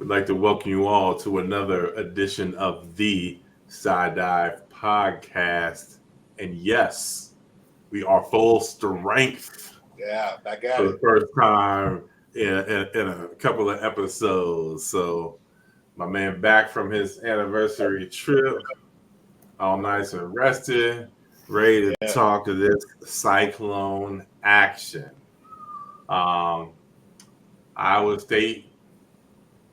We'd like to welcome you all to another edition of the Side Dive Podcast. And yes, we are full strength Yeah, back at for it. the first time in a couple of episodes. So, my man back from his anniversary trip, all nice and rested, ready to Yeah. talk to this cyclone action. Um, Iowa State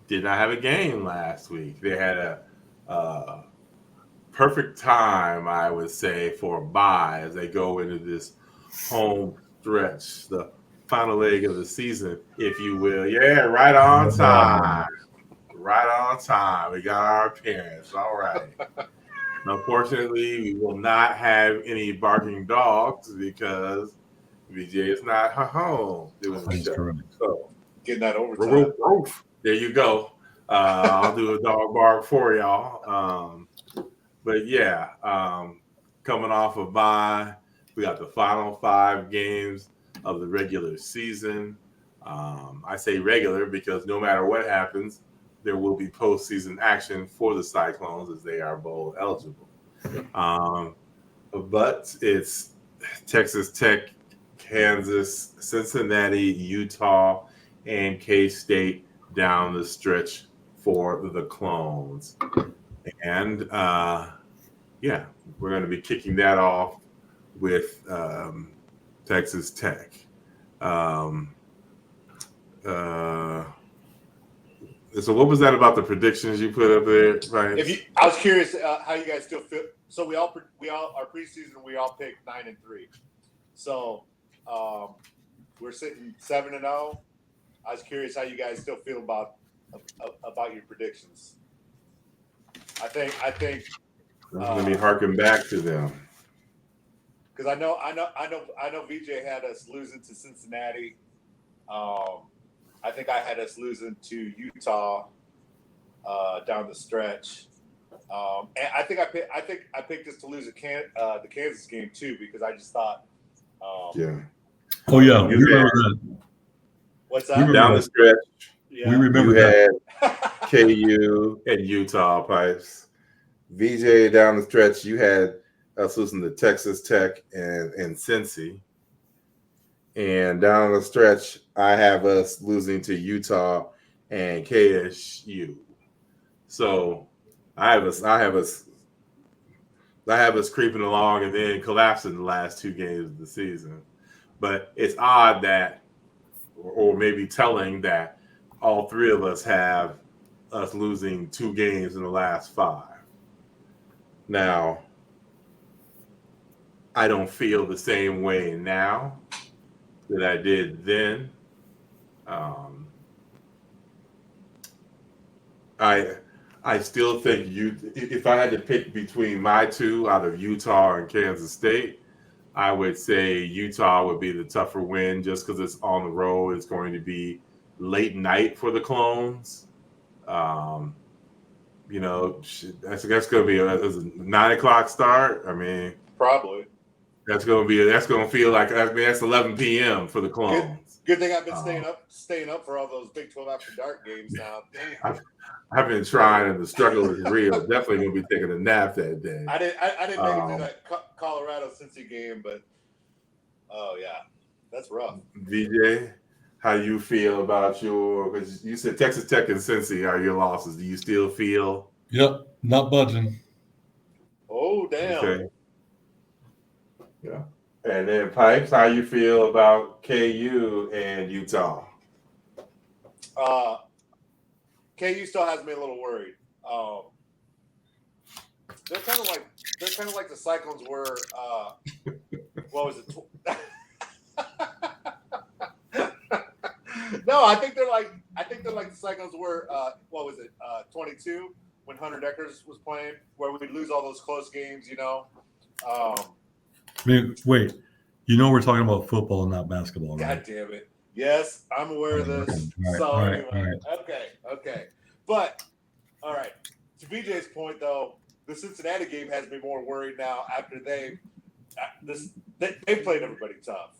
did not have a game last week. They had a perfect time, I would say, for a bye as they go into this home stretch, the final leg of the season, if you will. Yeah, right on time. Right on time. We got our appearance. All right. Unfortunately, we will not have any barking dogs because VJ is not home doing the show. So, Getting that overtime. there you go. I'll do a dog bark for y'all. But yeah, coming off of bye, we got the final 5 games of the regular season. I say regular because no matter what happens, there will be postseason action for the Cyclones as they are bowl eligible. But it's Texas Tech, Kansas, Cincinnati, Utah, and K-State down the stretch for the Clones. And yeah, we're going to be kicking that off with Texas Tech. So what was that about the predictions you put up there, Ryan? I was curious how you guys still feel. So we all our preseason we all picked 9-3. So we're sitting 7-0. I was curious how you guys still feel about your predictions. I think. Let me harken back to them because I know VJ had us losing to Cincinnati. I think I had us losing to Utah down the stretch. And I think I picked us to lose the Kansas game too because I just thought. Yeah. Oh yeah, we remember that. What's that? Down the stretch. Yeah. We remember You that. had KU and Utah Pipes. VJ down the stretch. You had us losing to Texas Tech and Cincy. And down the stretch, I have us losing to Utah and KSU. So I have us creeping along and then collapsing the last 2 games of the season. But it's odd that, or maybe telling that, all 3 of us have us losing 2 games in the last 5. Now, I don't feel the same way now that I did then. I still think if I had to pick between my 2 out of Utah and Kansas State, I would say Utah would be the tougher win just because it's on the road. It's going to be late night for the Clones. That's going to be a 9 o'clock start. I mean, probably. That's going to feel like, that's 11 p.m. for the Clones. Good thing I've been staying up for all those Big 12 After Dark games now. Damn. I've been trying, and the struggle is real. Definitely going to be taking a nap that day. I didn't make it to that Colorado Cincy game, but oh yeah, that's rough. VJ, how you feel about because you said Texas Tech and Cincy are your losses. Do you still feel? Yep, not budging. Oh damn. Okay. Yeah. And then Pipes, how you feel about KU and Utah? KU still has me a little worried. They're kind of like the Cyclones were. What was it? No, I think they're like the Cyclones were. What was it? 22 when Hunter Deckers was playing, where we'd lose all those close games. Wait, we're talking about football and not basketball, right? God damn it. Yes, I'm aware of this. All right. Okay. But, all right. To BJ's point, though, the Cincinnati game has me more worried now after they played everybody tough,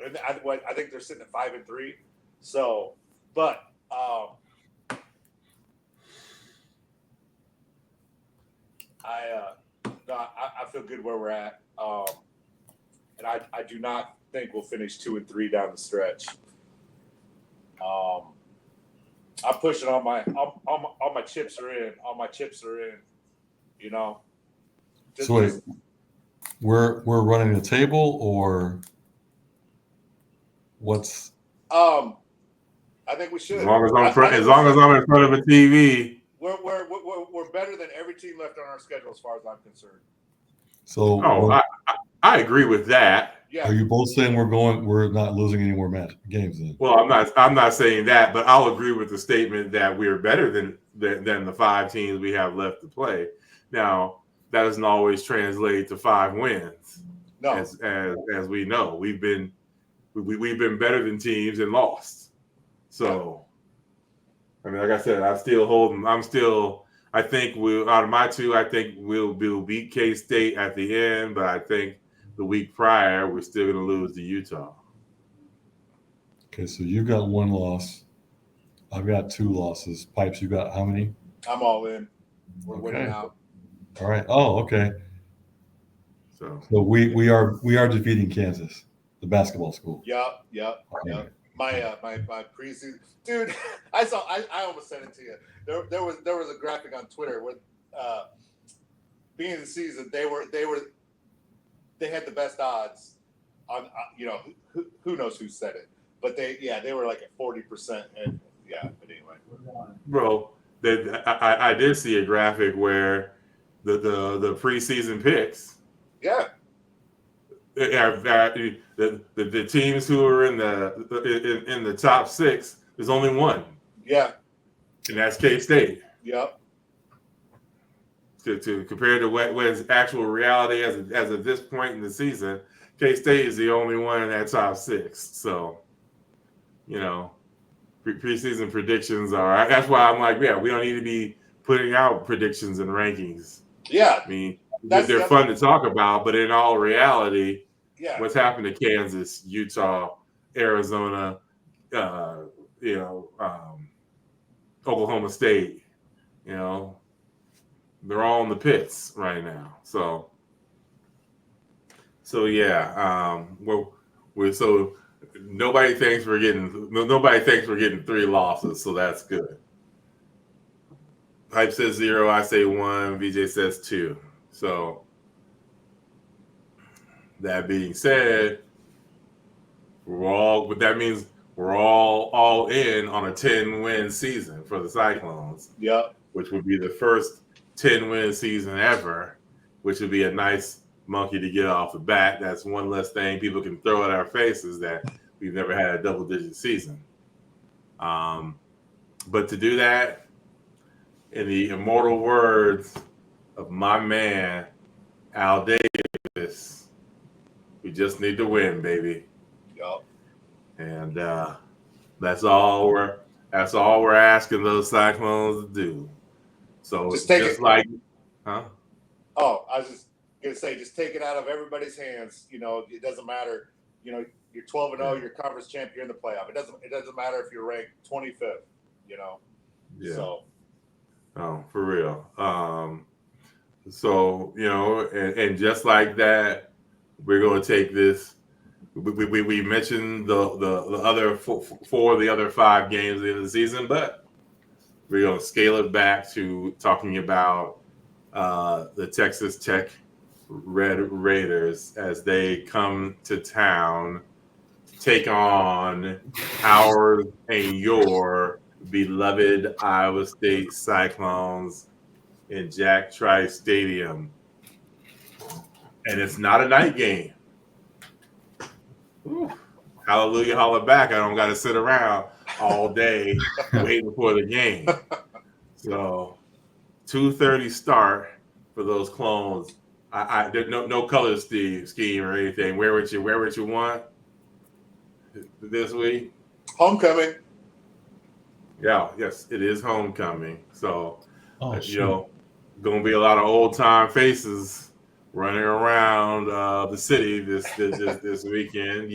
And I think they're sitting at 5-3. So, But I feel good where we're at, and I do not think we'll finish 2-3 down the stretch. I'm pushing all my chips are in. All my chips are in. You know. So wait, we're running the table, or what's? I think we should. As long as I'm in front of a TV. We're better than every team left on our schedule as far as I'm concerned. So I agree with that. Yeah. Are you both saying we're not losing any more games then? Well, I'm not saying that, but I'll agree with the statement that we're better than the 5 teams we have left to play. Now, that doesn't always translate to 5 wins. No. As we know, we've been better than teams and lost. So, I mean, like I said, I think out of my 2, I think we'll beat K-State at the end, but I think the week prior, we're still going to lose to Utah. Okay, so you've got 1 loss. I've got 2 losses. Pipes, you got how many? I'm all in. We're winning out. All right. Oh, okay. So we are defeating Kansas, the basketball school. Yep. My preseason, dude. I almost sent it to you. There was a graphic on Twitter with being the season they had the best odds on who knows who said it, but they were like at 40%, and but anyway, bro, I did see a graphic where the preseason picks, the teams who are in the top 6, there's only one, and that's K-State. Yep. To compare to what is actual reality as of this point in the season, K-State is the only one in that top 6. So, preseason predictions are. That's why I'm like, we don't need to be putting out predictions and rankings. Yeah, I mean, they're fun to talk about, but in all reality, what's happened to Kansas, Utah, Arizona, Oklahoma State, they're all in the pits right now. So nobody thinks we're getting 3 losses, so that's good. Hype says 0, I say 1, VJ says 2. So that being said, that means we're all in on a 10-win season for the Cyclones. Yep. Which would be the first 10-win season ever, which would be a nice monkey to get off the bat. That's one less thing people can throw at our faces that we've never had a double-digit season. But to do that, in the immortal words of my man, Al Davis, we just need to win, baby. Yep. And that's all we're asking those Cyclones to do. So just take it. Like, huh? Oh, I was just gonna say, just take it out of everybody's hands. It doesn't matter. You're 12-0, you're conference champ, you're in the playoff. It doesn't matter if you're ranked 25th. Yeah. So. Oh, for real. And just like that, we're going to take this. We mentioned the other 4 of the other 5 games in the season, but we're going to scale it back to talking about the Texas Tech Red Raiders as they come to town to take on our and your beloved Iowa State Cyclones in Jack Trice Stadium. And it's not a night game. Ooh. Hallelujah, holla back. I don't got to sit around all day waiting for the game. So 2:30 start for those clones. There's no color scheme or anything. Wear what you want this week. Homecoming. Yeah, yes, it is homecoming. So, going to be a lot of old time faces running around the city this weekend.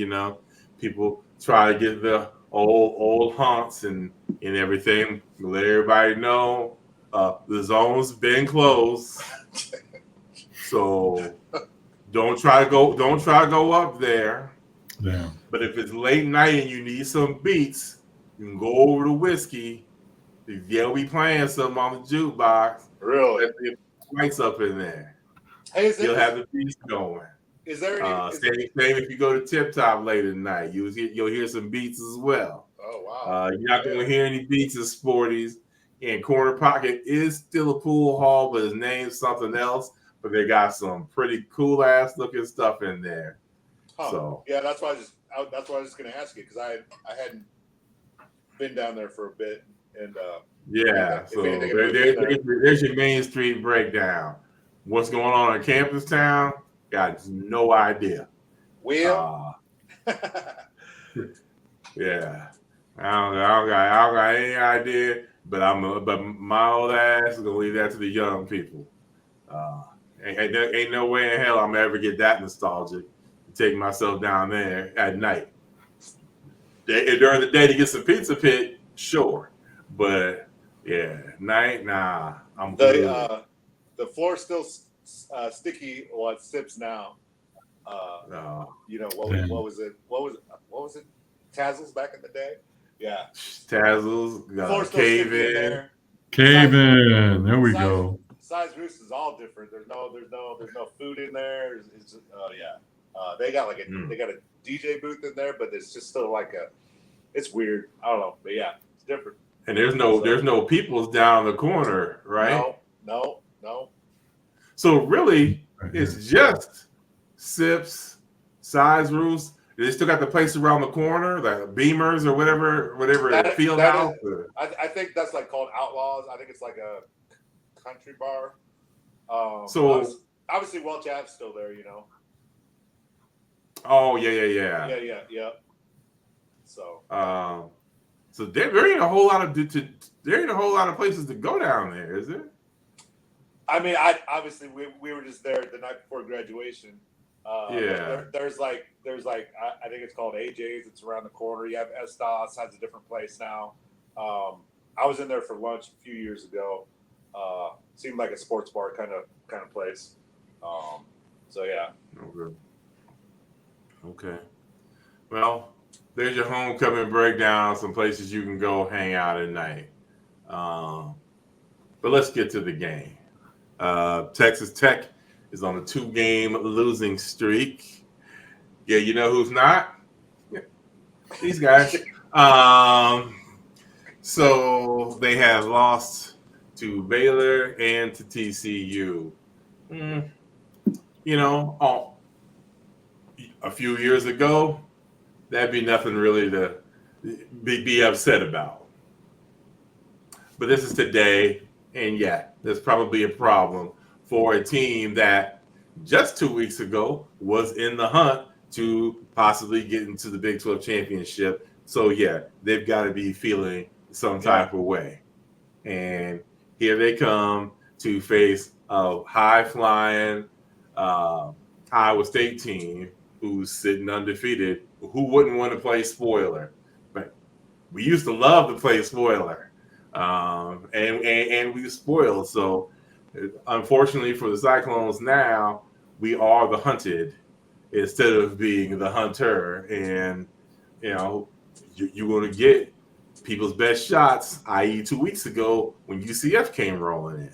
People try to get the old hunts and everything. Let everybody know the zone's been closed, so don't try to go up there. Yeah. But if it's late night and you need some beats, you can go over to Whiskey. They'll be playing something on the jukebox. Really? Let the lights up in there. Hey, You'll have the beats going. is there any? Same if you go to Tip Top late at night, you'll hear some beats as well. Oh wow! You're not going to hear any beats of Sporties. And Corner Pocket is still a pool hall, but it's named something else. But they got some pretty cool ass looking stuff in there. Huh. So yeah, that's why I was going to ask you because I hadn't been down there for a bit, and yeah, if so anything, there's your Main Street breakdown. What's going on in Campus Town? Got no idea. Will? Yeah, I don't got any idea. But my old ass is gonna leave that to the young people. Ain't no way in hell I'm ever get that nostalgic to take myself down there at night. During the day to get some pizza pit, sure, but yeah, night, nah. I'm good. The floor's still sticky. Well, it sips now. No. You know what was it? What was it? Tazzles back in the day. Yeah. Tazzles, Floor's still cave sticky in in. there. Cave in. There we go. Size Roost is all different. There's no food in there. It's they got they got a DJ booth in there, but it's just still it's weird. I don't know, but yeah, it's different. And there's no peoples down the corner, right? No. So really, it's just Sips, Size Roost. They still got the place around the corner, the Beamers or whatever field house. I think that's called Outlaws. I think it's like a country bar. So obviously Welch Ave's still there, you know. Oh yeah. So there ain't a whole lot of places to go down there, is there? I mean, obviously we were just there the night before graduation. There's I think it's called AJ's. It's around the corner. You have Estos has a different place now. I was in there for lunch a few years ago. Seemed like a sports bar kind of place. So yeah. Okay. Well, there's your homecoming breakdown. Some places you can go hang out at night. But let's get to the game. Texas Tech is on a 2-game losing streak. Yeah, you know who's not? These guys. So they have lost to Baylor and to TCU. You know, a few years ago, that'd be nothing really to be upset about. But this is today, and yeah, there's probably a problem for a team that just 2 weeks ago was in the hunt to possibly get into the Big 12 championship. So yeah, they've got to be feeling some type of way. And here they come to face a high-flying Iowa State team who's sitting undefeated. Who wouldn't want to play spoiler? But we used to love to play spoiler, and we spoiled. So unfortunately for the Cyclones now, we are the hunted instead of being the hunter. And, you know, you're going to get people's best shots, i.e. 2 weeks ago when UCF came rolling in.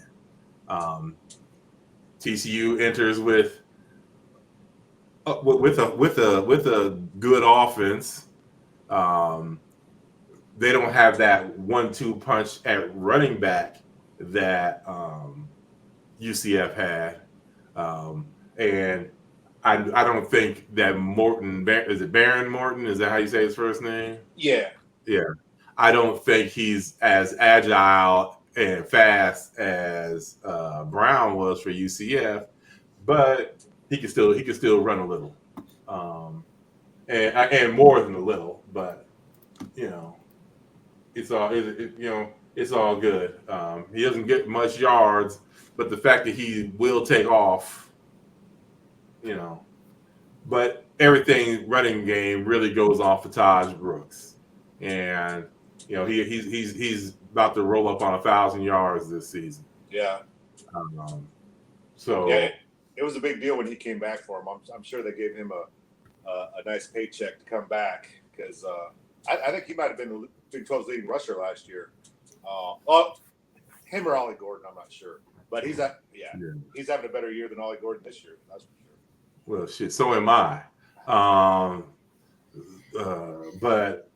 TCU enters with a good offense. They don't have that 1-2 punch at running back that UCF had, and I don't think that Morton, is it Baron Morton? Is that how you say his first name? Yeah. I don't think he's as agile and fast as Brown was for UCF, but he can still run a little, and more than a little. But you know, it's all good. He doesn't get much yards, but the fact that he will take off, you know. But everything running game really goes off for Taj Brooks. and he's about to roll up on 1,000 yards this season. Yeah. So yeah, it was a big deal when he came back for him. I'm sure they gave him a nice paycheck to come back because I think he might have been the Big 12's leading rusher last year. Him or Ollie Gordon, I'm not sure, but he's having a better year than Ollie Gordon this year. That's for sure. Well, shit, so am I. But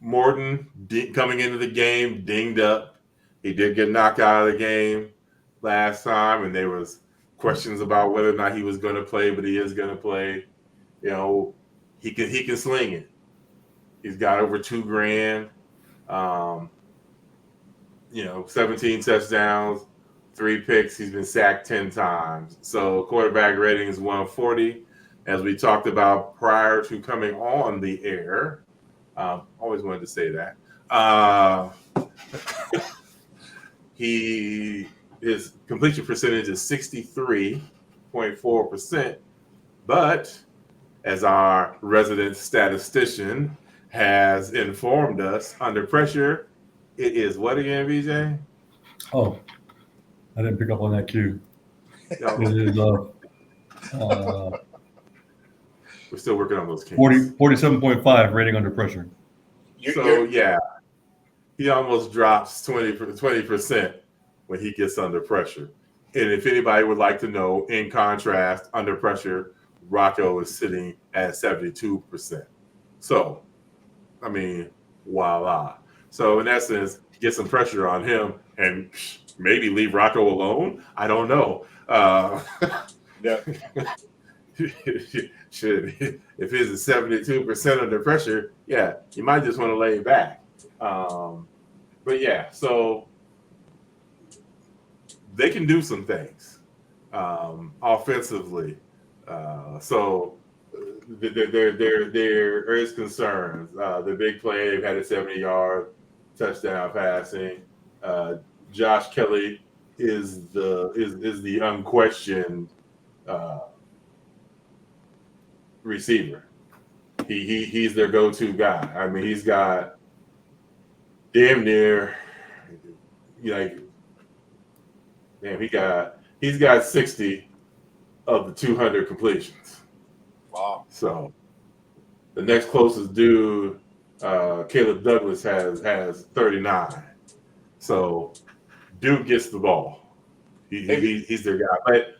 Morton coming into the game dinged up. He did get knocked out of the game last time, and there was questions about whether or not he was going to play, but he is going to play. He can sling it. He's got over $2,000. 17 touchdowns, 3 picks. He's been sacked 10 times. So quarterback rating is 140. As we talked about prior to coming on the air, always wanted to say that. His completion percentage is 63.4%. But as our resident statistician has informed us, under pressure, it is what again, VJ? Oh, I didn't pick up on that cue. It is we're still working on those kinks. 47.5 rating under pressure. He almost drops 20% when he gets under pressure. And if anybody would like to know, in contrast, under pressure, Rocco is sitting at 72%. So, I mean, voila. So in essence, get some pressure on him and maybe leave Rocco alone. I don't know. Yeah. If his is 72% under pressure, yeah, you might just want to lay back. But yeah, so they can do some things offensively. So there is concerns. The big play, they've had a 70-yard touchdown passing. Josh Kelly is the unquestioned receiver. He's their go-to guy. I mean, he's got damn near he's got 60 of the 200 completions. Wow. So the next closest dude, Caleb Douglas, has 39. So Duke gets the ball. He's their guy. But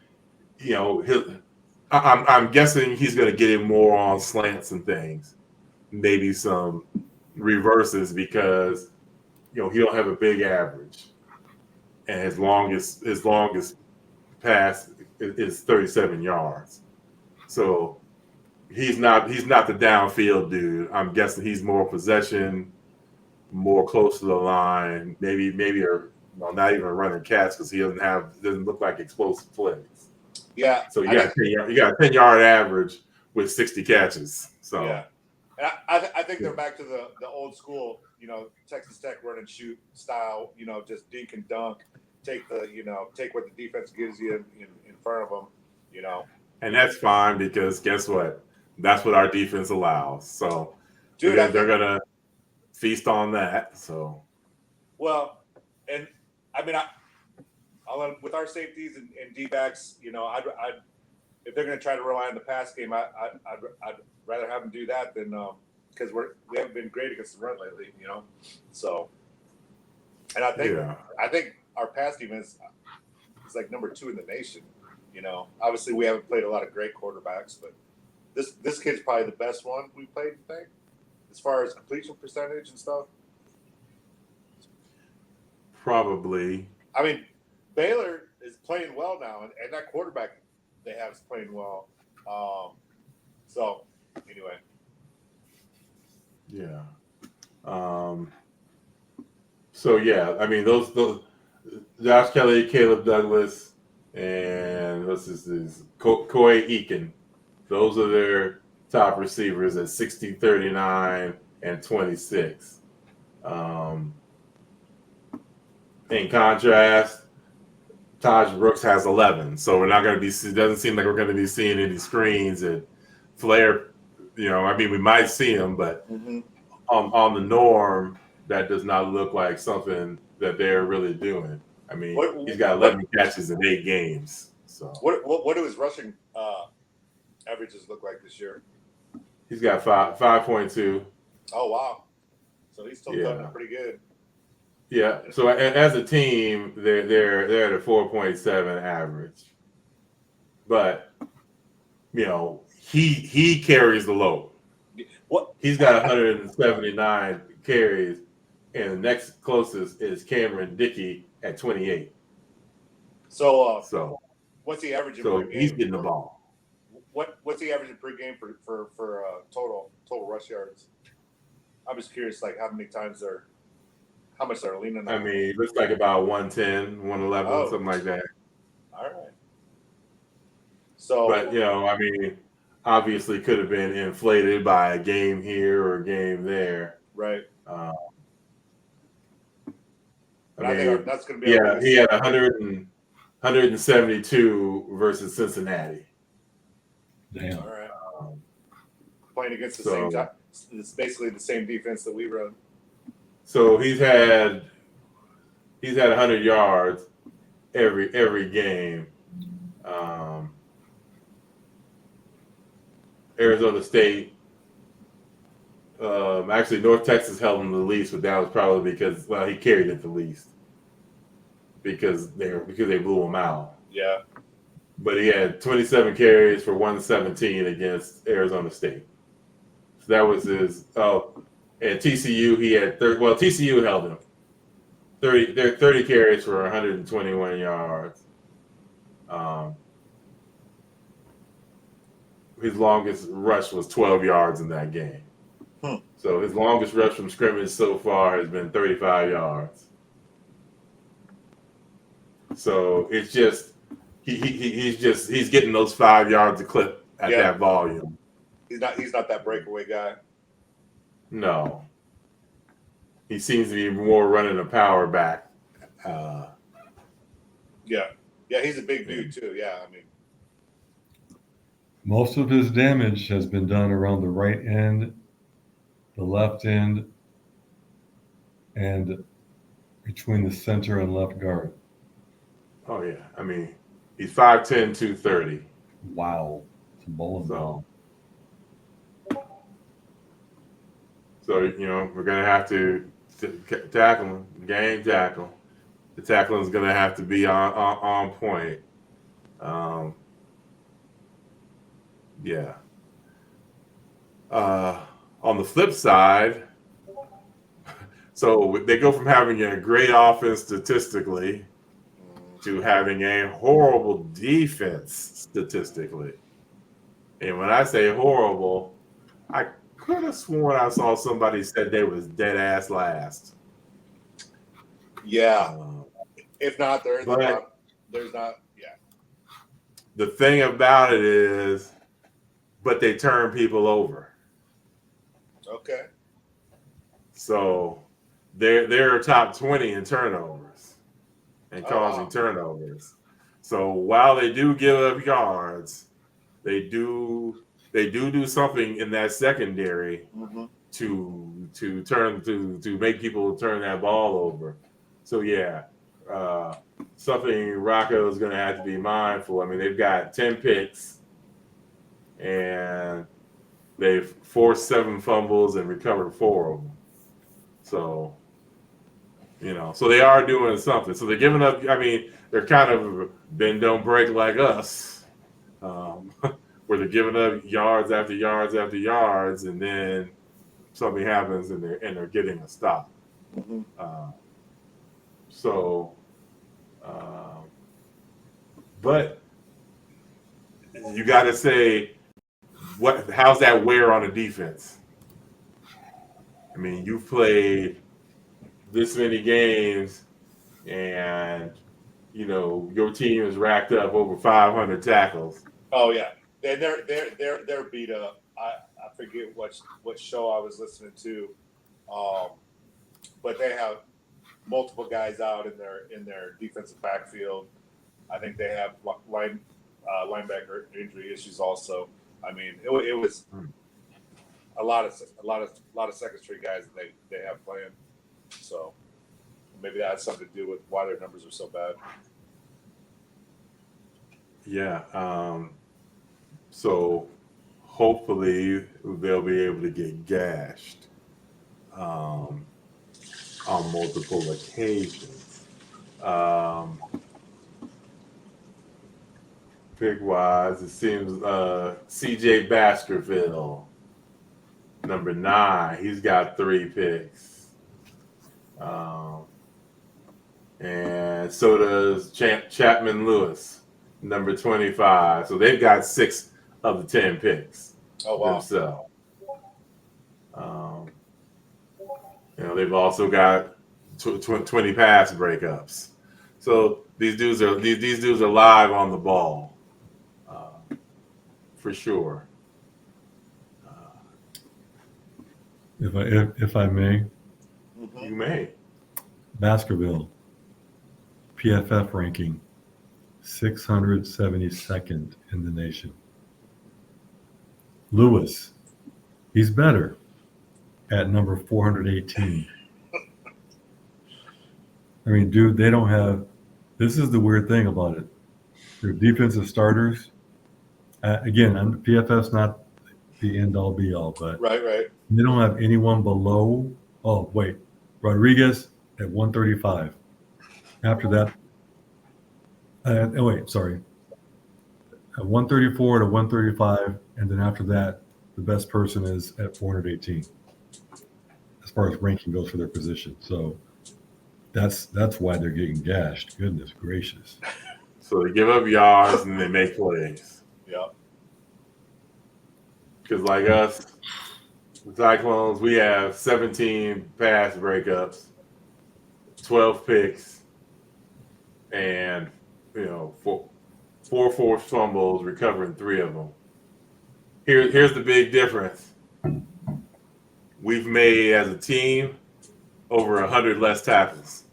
I'm guessing he's going to get him more on slants and things, maybe some reverses because he don't have a big average, and his longest pass is 37 yards. So he's not the downfield dude. I'm guessing he's more possession, more close to the line, maybe not even running cats because he doesn't look like explosive plays. Yeah. So you got a 10-yard average with 60 catches. So yeah, and I think they're back to the old school, Texas Tech run and shoot style. Just dink and dunk, take what the defense gives you in front of them. And that's fine because guess what? That's what our defense allows. So Dude, they're gonna feast on that. So and I mean I'll with our safeties and D-backs, I'd if they're going to try to rely on the pass game, I'd rather have them do that than because we haven't been great against the run lately, So, and I think our pass defense is like number 2 in the nation. Obviously we haven't played a lot of great quarterbacks, but this kid's probably the best one we played. I think as far as completion percentage and stuff. Probably. I mean, Baylor is playing well now, and that quarterback they have is playing well. So, anyway. Yeah. So, yeah, I mean, those Josh Kelly, Caleb Douglas, and what's this is Koy Eakin. Those are their top receivers at 60, 39, and 26. In contrast, Taj Brooks has 11, so we're not going to be. It doesn't seem like we're going to be seeing any screens and Flair. We might see him, but on the norm, that does not look like something that they're really doing. I mean, he's got 11 catches in 8 games. So what do his rushing averages look like this year? he's got 5.2. Oh wow! So he's still coming Yeah. in pretty good. Yeah. So as a team, they're at a 4.7 average. But you know, he carries the load. What? He's got 179 carries, and the next closest is Cameron Dickey at 28. So So what's he averaging so per game? he's getting the ball. What's he averaging per game for total rush yards? I'm just curious, like how much they're leaning on. I mean, it looks like about 110, 111, Oh. something like that. All right. So, But you know, I mean, obviously could have been inflated by a game here or a game there. right. I But I mean, think that's going to be yeah, he had 172 versus Cincinnati. Damn. all right. Playing against the so- same time. It's basically the same defense that we run. So he's had 100 yards every game. Arizona State, actually North Texas held him the least, but that was probably because he carried it the least because they blew him out. Yeah. But he had 27 carries for 117 against Arizona State. So that was his. Oh, and TCU he had TCU held him 30 carries for 121 yards. His longest rush was 12 yards in that game. So his longest rush from scrimmage so far has been 35 yards. So it's just he's getting those 5 yards a clip at that volume. He's not that breakaway guy. No. He seems to be more running a power back. Yeah. Yeah, he's a big dude too. Yeah, I mean. Most of his damage has been done around the right end, the left end, and between the center and left guard. Oh yeah. I mean, he's 5'10", 230. Wow. It's a bowling ball. So you know, we're gonna have to tackle him, game tackle. The tackling is gonna have to be on point. Yeah. On the flip side, so they go from having a great offense statistically to having a horrible defense statistically. And when I say horrible, I could have sworn I saw somebody said they was dead ass last. Yeah. If not, there's not. Yeah. The thing about it is, but they turn people over. Okay. So they're top 20 in turnovers and causing wow. turnovers. So while they do give up yards, they do something in that secondary to make people turn that ball over. So yeah, something Rocco is going to have to be mindful. I mean, they've got 10 picks and they've forced 7 fumbles and recovered 4 of them. So, you know, so they are doing something. So they're giving up. I mean, they're kind of bend don't break like us, where they're giving up yards after yards after yards, and then something happens and they're getting a stop. But you got to say, how's that wear on a defense? I mean, you've played this many games, and you know your team has racked up over 500 tackles. Oh yeah, and they're beat up. I forget what show I was listening to, but they have multiple guys out in their defensive backfield. I think they have linebacker injury issues also. I mean, it was a lot of second string guys that they have playing. So maybe that has something to do with why their numbers are so bad. Yeah. So hopefully they'll be able to get gashed on multiple occasions. Pick wise, it seems CJ Baskerville, number 9, he's got 3 picks. And so does Chapman Lewis, number 25. So they've got 6 of the 10 picks Oh wow! themselves. They've also got 20 pass breakups. So these dudes are live on the ball, for sure. If I may, Mm-hmm. You may. Baskerville, PFF ranking, 672nd in the nation. Lewis, he's better at number 418. I mean, dude, they don't have. This is the weird thing about it. Their defensive starters. Again, PFF's not the end all be all, but Right. they don't have anyone below. Oh wait, Rodriguez at 135. After that, at 134 to 135, and then after that, the best person is at 418. As far as ranking goes for their position, so that's why they're getting gashed. Goodness gracious! So they give up yards and they make plays. Yeah. Because like us, the Cyclones, we have 17 pass breakups, 12 picks, and 4 forced fumbles, recovering 3 of them. Here's the big difference. We've made as a team over 100 less tackles.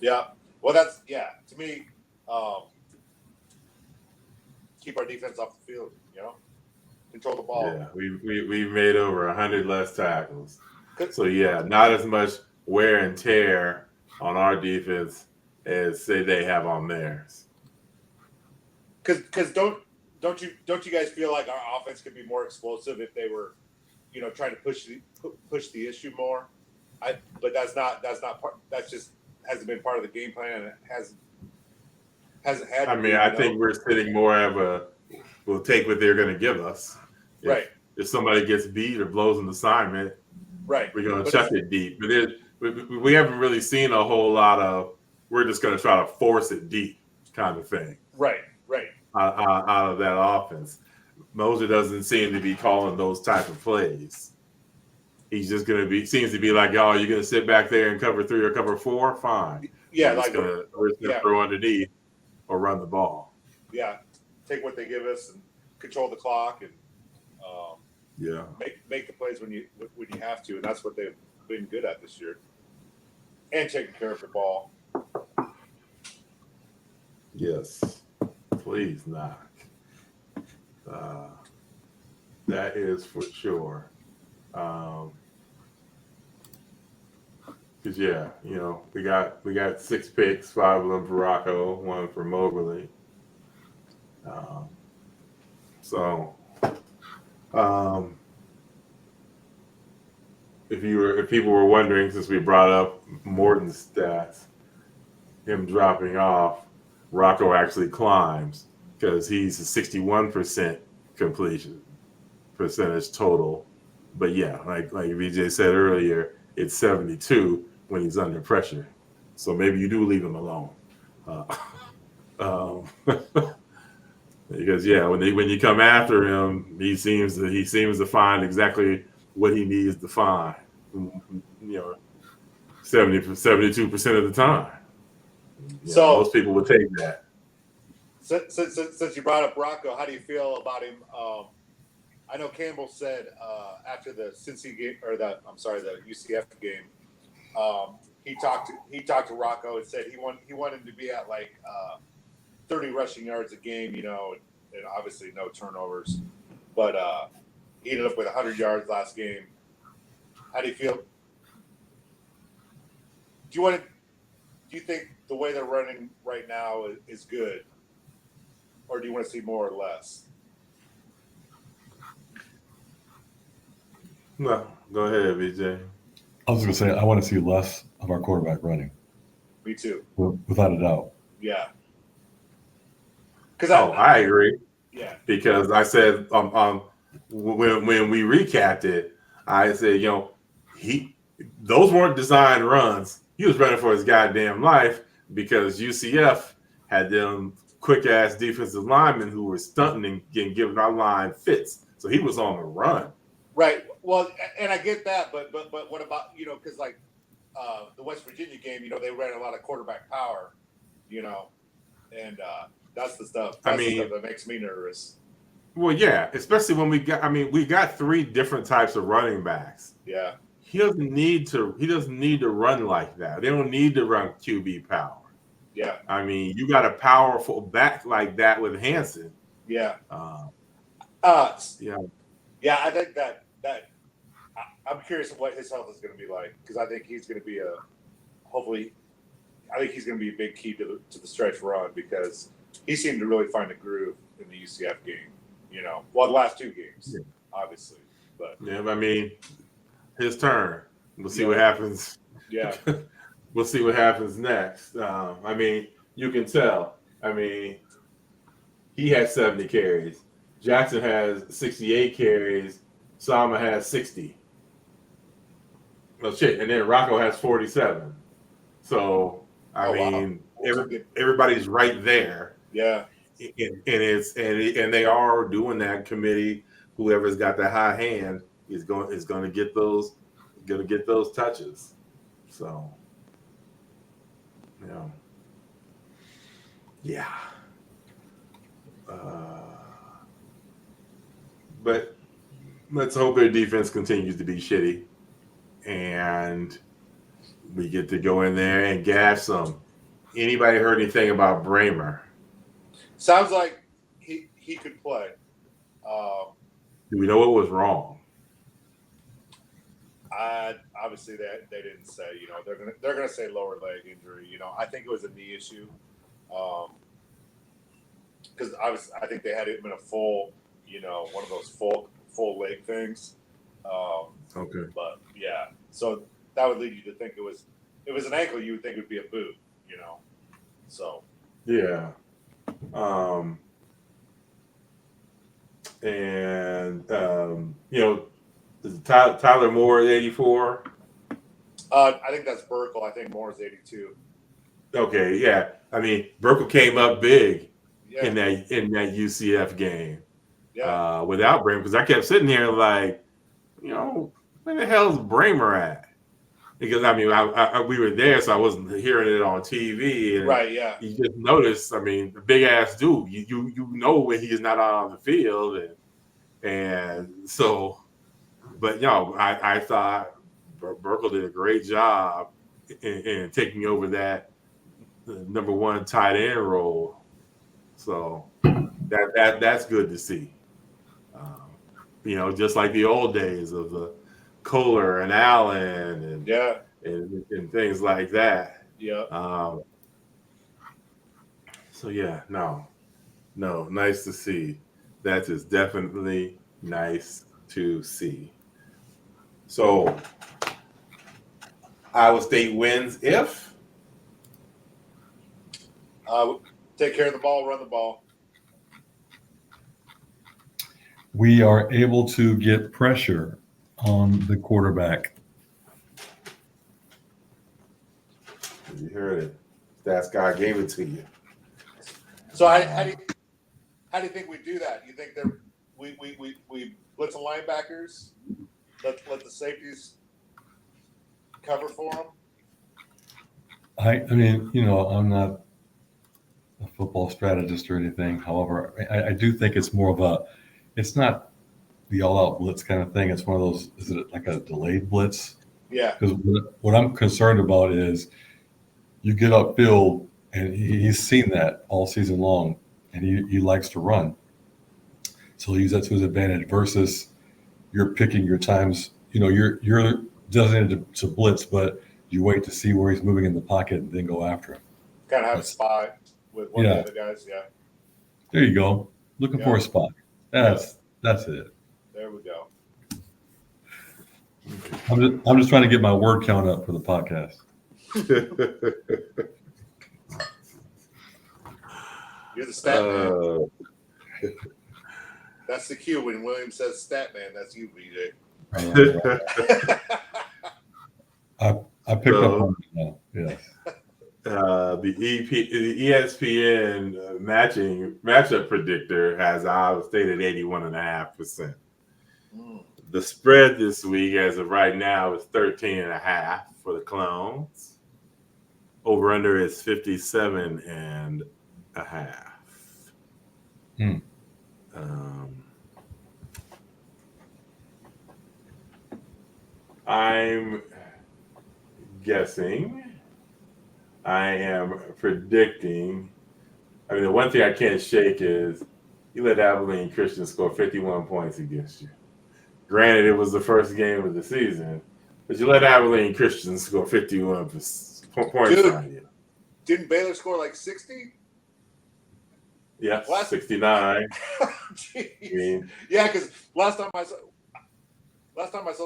Yeah. Well, that's to me, keep our defense off the field. Control the ball. Yeah, we've made over 100 less tackles. So yeah, not as much wear and tear on our defense as say they have on theirs. Because don't you guys feel like our offense could be more explosive if they were, trying to push the issue more? But that's not part. That's just hasn't been part of the game plan. And it hasn't had. I mean, I think we're sitting more of we'll take what they're going to give us. Right. If somebody gets beat or blows an assignment, right, we're going to chuck it deep. But we haven't really seen a whole lot of we're just going to try to force it deep kind of thing. Right. Out of that offense. Moser doesn't seem to be calling those type of plays. He's just going to seems to be like, you're going to sit back there and cover 3 or cover 4? Fine. Yeah, we're just going to throw underneath or run the ball. Yeah, take what they give us and control the clock and make the plays when you have to, and that's what they've been good at this year. And taking care of the ball. Yes, please knock. That is for sure. Because we got 6 picks, 5 of them for Rocco, 1 for Moberly. If people were wondering, since we brought up Morton's stats, him dropping off, Rocco actually climbs because he's a 61% completion percentage total. But yeah, like VJ said earlier, it's 72 when he's under pressure. So maybe you do leave him alone. Because when you come after him, he seems to find exactly what he needs to find. 72% of the time. So most people would take that. Since you brought up Rocco, how do you feel about him? I know Campbell said after the Cincy game the UCF game, he talked to Rocco and said he wanted him to be at like 30 rushing yards a game, and obviously no turnovers. But He ended up with 100 yards last game. How do you feel? Do you think the way they're running right now is good, or do you want to see more or less? No, go ahead, VJ. I was going to say, I want to see less of our quarterback running, Me too. without a doubt. Yeah. Because I agree. Yeah. Because I said when we recapped it, I said, those weren't designed runs. He was running for his goddamn life because UCF had them quick ass defensive linemen who were stunting and giving our line fits. So he was on the run. Right. Well, and I get that, but what about, because like the West Virginia game, they ran a lot of quarterback power, and that's the stuff. That's the stuff that makes me nervous. Well, yeah, especially when we got three different types of running backs. Yeah. He doesn't need to run like that. They don't need to run QB power. Yeah. You got a powerful back like that with Hanson. Yeah. Yeah. Yeah, I think that I'm curious what his health is going to be like, because I think he's going to be he's going to be a big key to the stretch run, because he seemed to really find a groove in the UCF game. The last two games, obviously, but yeah, his turn. We'll see what happens. Yeah. We'll see what happens next. You can tell. He has 70 carries. Jackson has 68 carries. Sama has 60. Well, shit, and then Rocco has 47. So wow. Everybody's right there. Yeah. And they are doing that. Committee, whoever's got the high hand is going to get those touches. So yeah. But let's hope their defense continues to be shitty, and we get to go in there and gash them. Anybody heard anything about Bramer? Sounds like he could play. Do we know what was wrong? Obviously they didn't say. They're gonna say lower leg injury. I think it was a knee issue. Because obviously I think they had him in a full, one of those full leg things. Okay. But yeah, so that would lead you to think it was an ankle. You would think it would be a boot. So yeah. Is Tyler Moore at 84? I think that's Burkle. I think Moore is 82. Okay, yeah. Burkle came up big in Yeah. that UCF game. Yeah. Without Bramer, because I kept sitting here like, where the hell's Bramer at? Because we were there, so I wasn't hearing it on TV. And right. Yeah. you just noticed. The big ass dude. You know when he's not on the field, and so, but I thought Burkle did a great job in taking over that number one tight end role. So that's good to see. Just like the old days of the Kohler and Allen and things like that. Yeah. So yeah, no, nice to see. That is definitely nice to see. So Iowa State wins if take care of the ball, run the ball. We are able to get pressure on the quarterback. You heard it. That guy gave it to you. So how do you think we do that? You think we blitz the linebackers, let the safeties cover for them? I'm not a football strategist or anything. However, I do think it's more of it's not the all-out blitz kind of thing. It's one of those, is it like a delayed blitz? Yeah. Because what I'm concerned about is you get upfield, and he's seen that all season long, and he likes to run. So he'll use that to his advantage versus you're picking your times. You're designated to blitz, but you wait to see where he's moving in the pocket and then go after him. Kind of have a spy with one of the other guys. Yeah. There you go. Looking for a spot. That's it. There we go. I'm just trying to get my word count up for the podcast. You're the stat man. That's the cue when William says stat man. That's you, BJ. I picked up on it now. Yes. The ESPN matchup predictor has Iowa State at 81.5%. The spread this week, as of right now, is 13.5 for the Clones. Over under is 57.5. I'm guessing. I am predicting. I mean, the one thing I can't shake is you let Abilene Christian score 51 points against you. Granted, it was the first game of the season, but you let Abilene Christian score 51 points on you. Didn't Baylor score like 60? Yeah, 69. Yeah, because last time I saw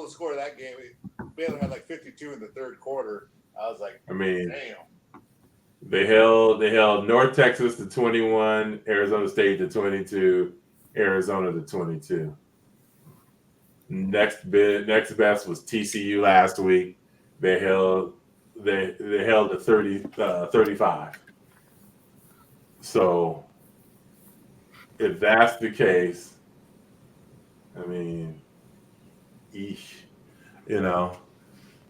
the score of that game, Baylor had like 52 in the third quarter. I was like, damn. They held North Texas to 21, Arizona State to 22, Arizona to 22. Next best was TCU last week. They held to 35. So if that's the case, I mean,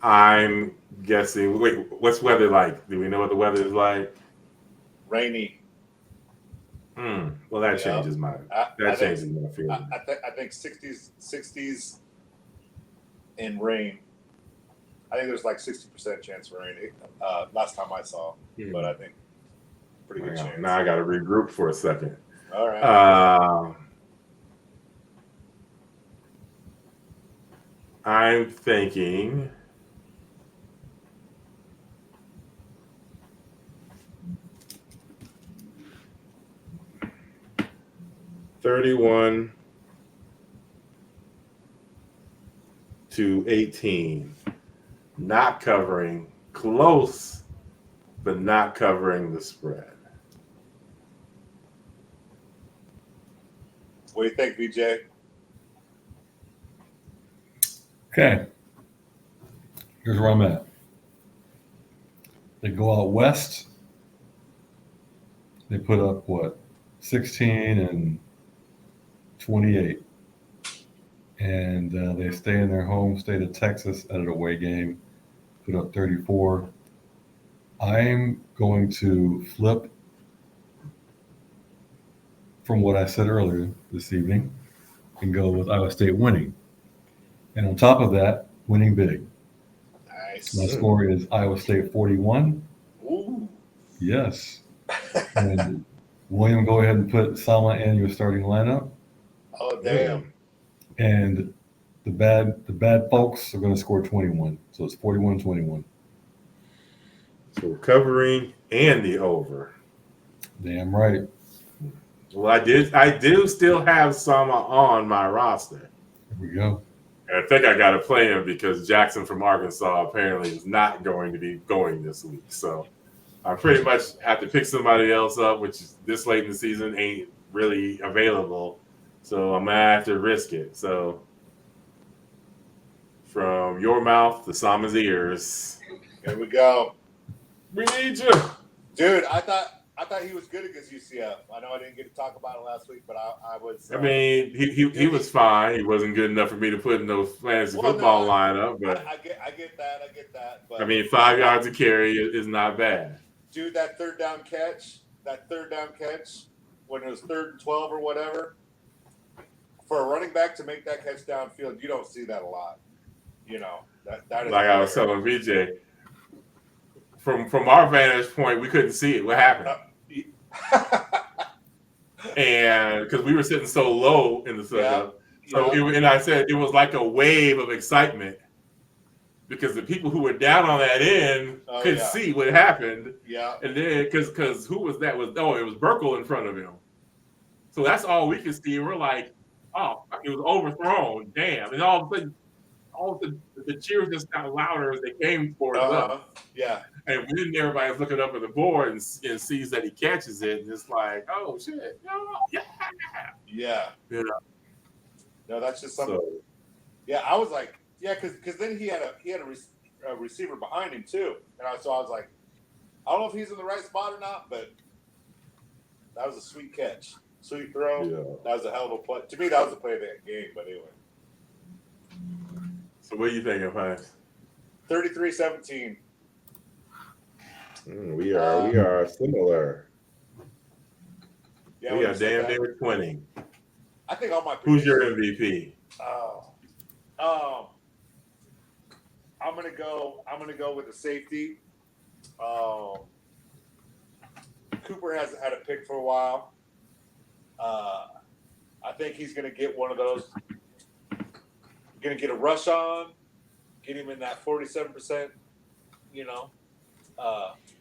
I'm guessing. Wait, what's weather like? Do we know what the weather is like? Rainy. Well, that changes my feeling. I think 60s and rain. I think there's like 60% chance for rain. Last time I saw, but I think pretty good chance. Now I got to regroup for a second. All right. I'm thinking. (31-18), not covering, close, but not covering the spread. What do you think, BJ? Okay. Here's where I'm at. They go out west. They put up 16 and 28. And they stay in their home state of Texas at an away game, put up 34. I'm going to flip from what I said earlier this evening and go with Iowa State winning. And on top of that, winning big. Nice. My score is Iowa State 41. Ooh. Yes. And William, go ahead and put Sama in your starting lineup. Oh, damn. And the bad folks are going to score 21. So it's 41-21. So covering and the over. Damn right. Well, I do still have Sama on my roster. Here we go. And I think I got to play him because Jackson from Arkansas apparently is not going to be going this week. So I pretty much have to pick somebody else up, which is this late in the season ain't really available. So I'm going to have to risk it. So from your mouth to Sama's ears. Here we go. We need you. Dude, I thought he was good against UCF. I know I didn't get to talk about it last week, but I was. I mean, he was fine. He wasn't good enough for me to put in those fantasy football lineup, but I get that. But I mean, 5 yards of carry is not bad. Dude, that third down catch, when it was 3rd and 12 or whatever, for a running back to make that catch downfield, you don't see that a lot. That is like I was telling VJ. From our vantage point, we couldn't see it. What happened? And because we were sitting so low in the setup, So and I said it was like a wave of excitement because the people who were down on that end could see what happened. Yeah. And then because who was that? It was Burkle in front of him. So that's all we could see. And we're like, oh, it was overthrown. Damn. And all of a sudden, the cheers just got louder as they came towards us. Yeah. And then everybody's looking up at the board and sees that he catches it. And it's like, oh, shit. Yeah. Yeah. You know? No, that's just something. So, yeah, I was like, yeah, because then he had a receiver behind him too, and so I was like, I don't know if he's in the right spot or not, but that was a sweet catch, sweet throw. Yeah. That was a hell of a play. To me, that was the play of that game. But anyway. So what are you thinking, Pies? 33-17. We are similar. Yeah, we are damn near 20. I think all my. Who's your MVP? I'm gonna go with a safety. Cooper hasn't had a pick for a while. I think he's gonna get one of those. Gonna get a rush on, get him in that 47%,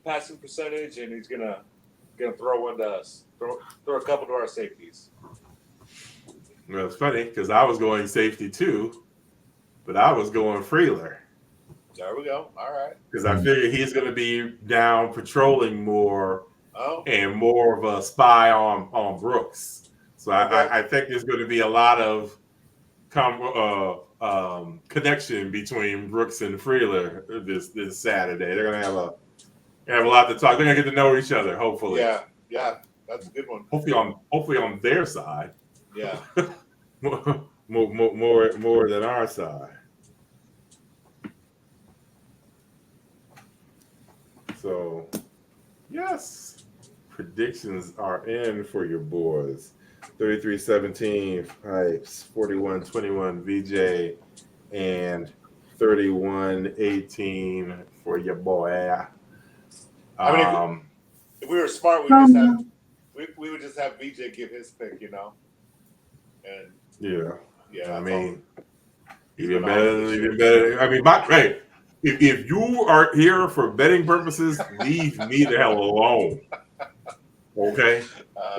passing percentage, and he's gonna throw one to us. Throw a couple to our safeties. Well, it's funny because I was going safety too, but I was going Freeler. There we go. All right. Because I figured he's going to be down patrolling more and more of a spy on Brooks. So I think there's going to be a lot of connection between Brooks and Freeler this Saturday. They're going to have a lot to talk. They're going to get to know each other. Hopefully. Yeah, that's a good one. Hopefully on their side. Yeah. more than our side. So, yes, predictions are in for your boys. 33-17 Pipes, 41-21 VJ, and 31-18 for your boy. If we were smart, we would just have VJ give his pick, And yeah. I mean, even better. I mean, right. If you are here for betting purposes, leave me the hell alone. Okay?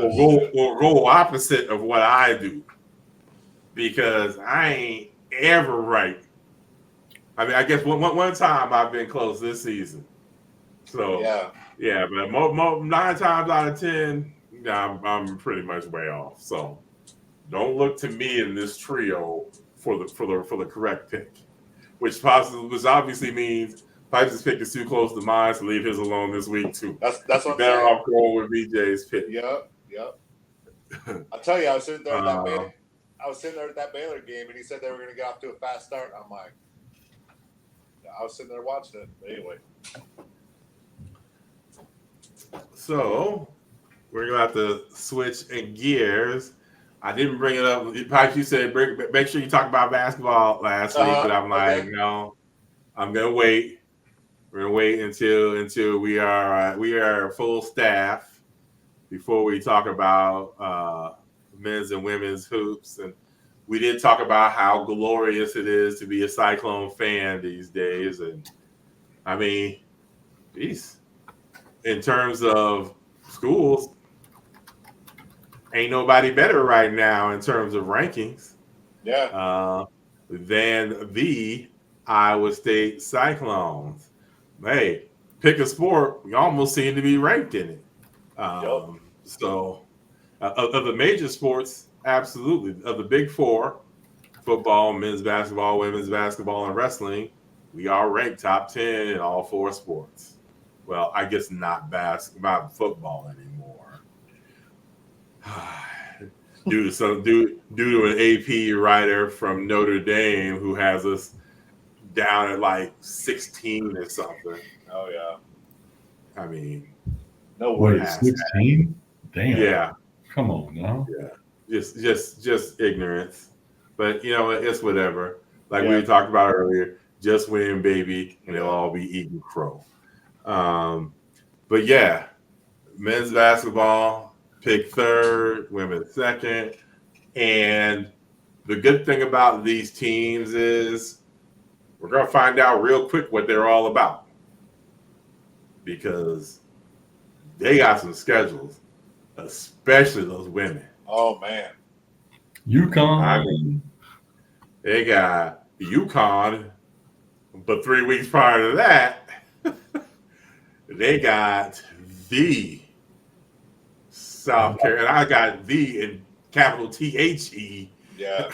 Or go opposite of what I do. Because I ain't ever right. I mean, I guess one time I've been close this season. So, yeah, but 9 times out of 10, I'm pretty much way off. So, don't look to me in this trio for the correct pick. Which obviously means Pipes' pick is too close to mine, so leave his alone this week too. That's what I'm better saying. Off going with BJ's pick. Yep. I'll tell you, I was sitting there at that Baylor game, and he said they were going to get off to a fast start. I'm like, I was sitting there watching it. But anyway. So we're gonna have to switch gears. I didn't bring it up. Pipes, you said make sure you talk about basketball last week, but I'm like, no, I'm gonna wait. We're gonna wait until we are full staff before we talk about men's and women's hoops. And we did talk about how glorious it is to be a Cyclone fan these days. And I mean, geez, in terms of schools, ain't nobody better right now in terms of rankings. Than the Iowa State Cyclones. Hey, pick a sport, we almost seem to be ranked in it. So, of the major sports, absolutely. Of the big four, football, men's basketball, women's basketball, and wrestling, we are ranked top 10 in all 4 sports. Well, I guess not football anymore. due to an AP writer from Notre Dame who has us down at like 16 or something. Oh yeah. I mean, no way. 16? Damn. Yeah. Come on now. Yeah. Just ignorance. But it's whatever. Like we talked about earlier, just win, baby, and they'll all be eating crow. But yeah, men's basketball pick 3rd, women's 2nd, and the good thing about these teams is we're going to find out real quick what they're all about, because they got some schedules, especially those women. Oh man. UConn. I mean, they got UConn, but 3 weeks prior to that, they got the South Carolina. I got the in capital THE. Yeah.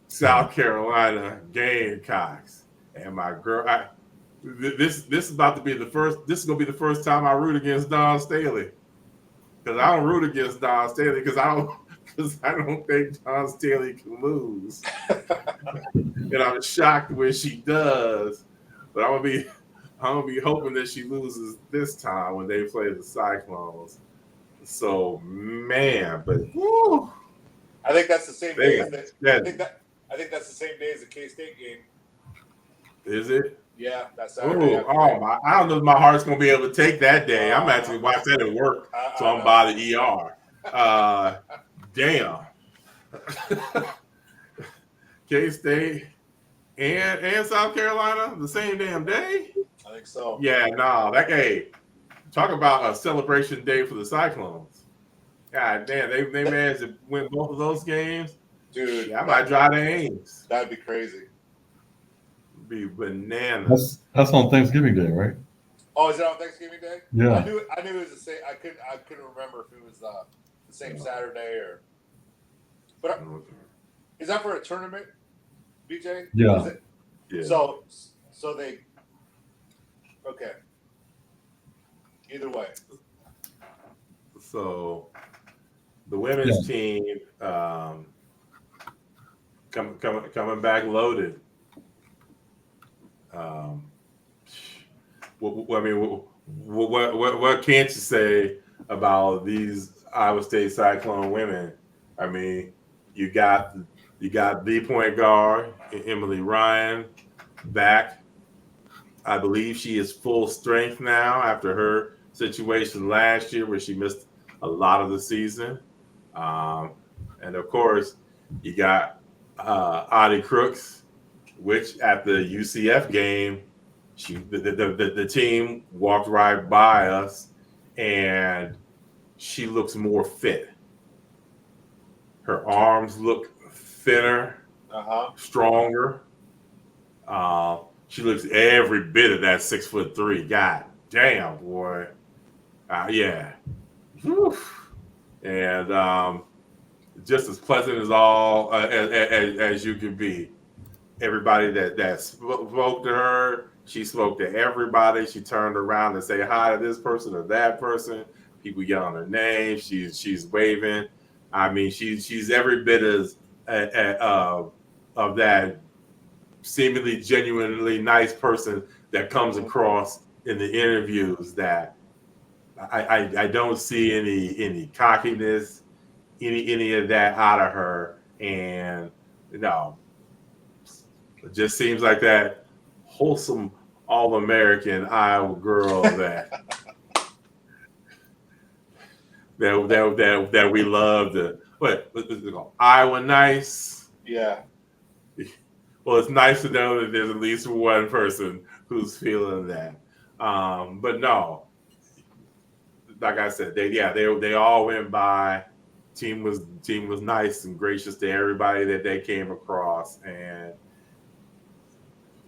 South Carolina Gamecocks. And my girl, this is about to be the first. This is gonna be the first time I root against Don Staley, because I don't root against Don Staley because I don't think Don Staley can lose, and I'm shocked when she does. But I'm gonna be hoping that she loses this time when they play the Cyclones. So man, but woo, I think that's the same day as the, yeah. I think that's the same day as the K-State game. Is it? Yeah, that's Saturday. I don't know if my heart's gonna be able to take that day. I'm actually watch that at work, so I'm by the ER. Damn. K-State and South Carolina the same damn day. I think so. Yeah, no, that game. Talk about a celebration day for the Cyclones. God damn, they managed to win both of those games. Dude, I might drive to Ames. That'd be crazy. Be bananas. That's on Thanksgiving Day, right? Oh, is it on Thanksgiving Day? Yeah. I knew it was the same. I couldn't remember if it was the same Saturday or. But is that for a tournament, BJ? Yeah. Yeah. So they. Okay. Either way. So the women's team coming back loaded. What can't you say about these Iowa State Cyclone women? I mean, you got the point guard Emily Ryan back. I believe she is full strength now after her situation last year where she missed a lot of the season. And of course, you got Audie Crooks, which at the UCF game, the team walked right by us, and she looks more fit. Her arms look thinner, stronger. She looks every bit of that 6'3". God damn, boy. Yeah. Whew. And just as pleasant as all as you can be. Everybody that spoke to her, she spoke to everybody. She turned around and say hi to this person or that person. People yelling her name. She's waving. I mean, she's every bit as of that seemingly genuinely nice person that comes across in the interviews. That I don't see any cockiness, any of that out of her, and it just seems like that wholesome all-American Iowa girl that that we love. What's it called? Iowa nice. Yeah. Well, it's nice to know that there's at least one person who's feeling that. But no, like I said, they all went by. Team was nice and gracious to everybody that they came across, and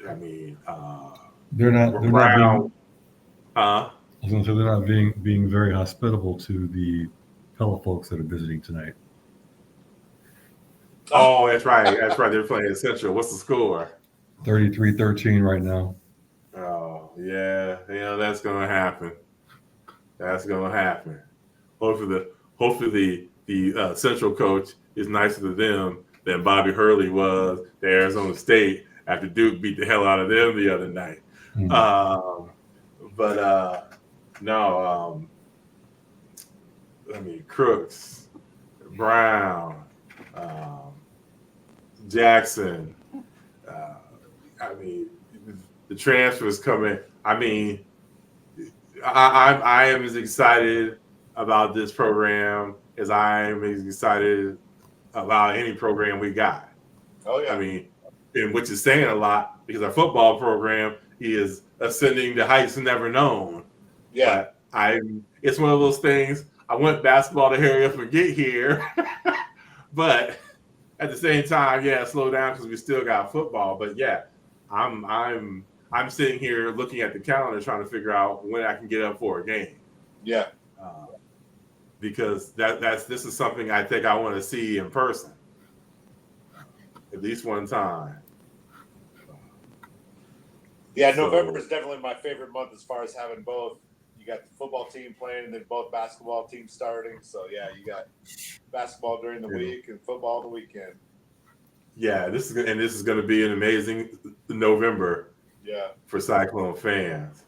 I mean, they're not being, huh? I was going to say they're not being very hospitable to the fellow folks that are visiting tonight. Oh, that's right. They're playing Central. What's the score? 33-13 right now. Oh, yeah. That's gonna happen. Hopefully the Central coach is nicer to them than Bobby Hurley was to Arizona State after Duke beat the hell out of them the other night. Mm-hmm. I mean, Crooks, Brown, Jackson. I mean, the transfers coming. I mean, I am as excited about this program as I am as excited about any program we got. Oh yeah. I mean, and which is saying a lot because our football program is ascending to heights never known. Yeah. But it's one of those things. I want basketball to hurry up and get here, but at the same time, yeah, slow down because we still got football. But yeah, I'm sitting here looking at the calendar trying to figure out when I can get up for a game. Yeah. Because this is something I think I want to see in person at least one time. Yeah, So- November is definitely my favorite month as far as having both. You got the football team playing and then both basketball teams starting. So yeah, you got basketball during the Yeah. week and football the weekend. Yeah, this is going to be an amazing November Yeah. for Cyclone fans.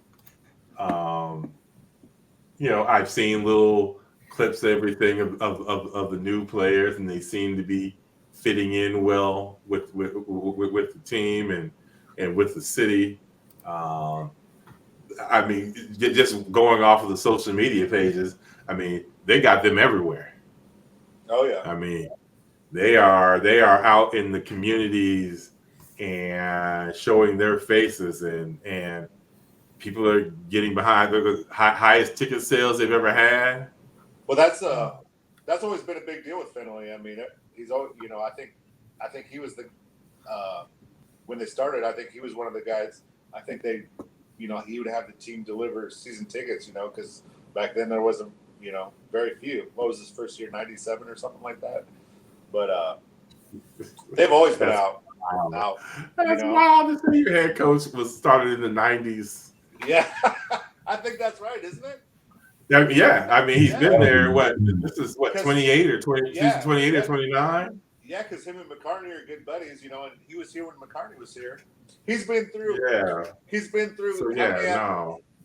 I've seen little clips, everything of the new players, and they seem to be fitting in well with the team and with the city. I mean, just going off of the social media pages, I mean, they got them everywhere. Oh yeah. I mean, they are out in the communities and showing their faces, and people are getting behind the highest ticket sales they've ever had. Well, that's always been a big deal with Finley. I mean, he's always, I think he was the when they started. I think he was one of the guys. I think he would have the team deliver season tickets. Because back then there wasn't very few. What was his first year? 97 or something like that. But they've always been out. That's wild. This new head coach was started in the 90s. Yeah, I think that's right, isn't it? Yeah, I mean, he's been there. This is 28 or 20, Yeah, season 28 or 29. Yeah, because him and McCartney are good buddies, and he was here when McCartney was here. He's been through. Yeah. He's been through. So,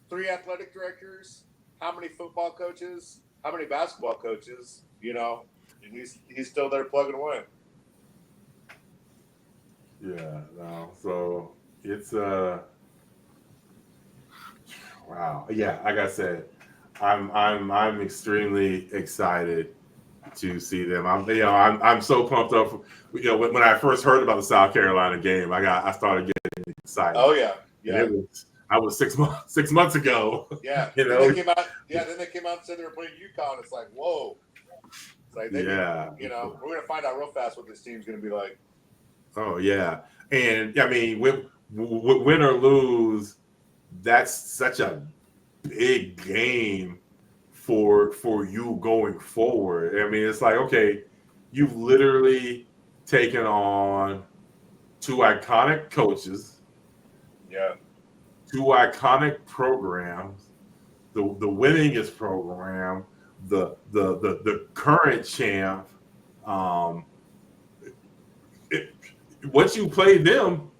3 athletic directors, how many football coaches, how many basketball coaches, and he's still there plugging away. Yeah, no. So it's wow. Yeah, like I said, I'm extremely excited to see them. I'm so pumped up. When I first heard about the South Carolina game, I started getting excited. Oh yeah, yeah. And I was 6 months ago. Yeah. Then they came out. Yeah. Then they came out and said they were playing UConn. It's like, whoa. It's like we're gonna find out real fast what this team's gonna be like. Oh yeah, and I mean, win or lose, that's such a big game for you going forward. I mean, it's like, okay, you've literally taken on 2 iconic coaches, Yeah. 2 iconic programs, the winningest program, the current champ. Once you play them,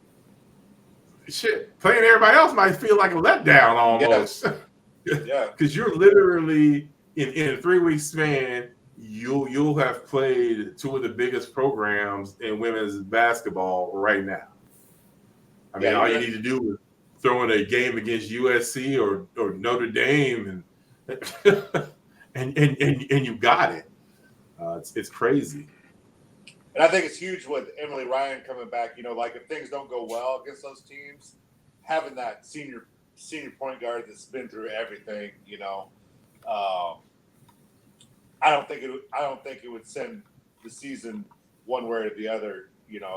playing everybody else might feel like a letdown almost. Yeah. Because you're literally in a 3-week span, you'll have played 2 of the biggest programs in women's basketball right now. I mean, all you need to do is throw in a game against USC or Notre Dame, and you got it. It's crazy. And I think it's huge with Emily Ryan coming back. Like if things don't go well against those teams, having that senior point guard that's been through everything. I don't think it would send the season one way or the other.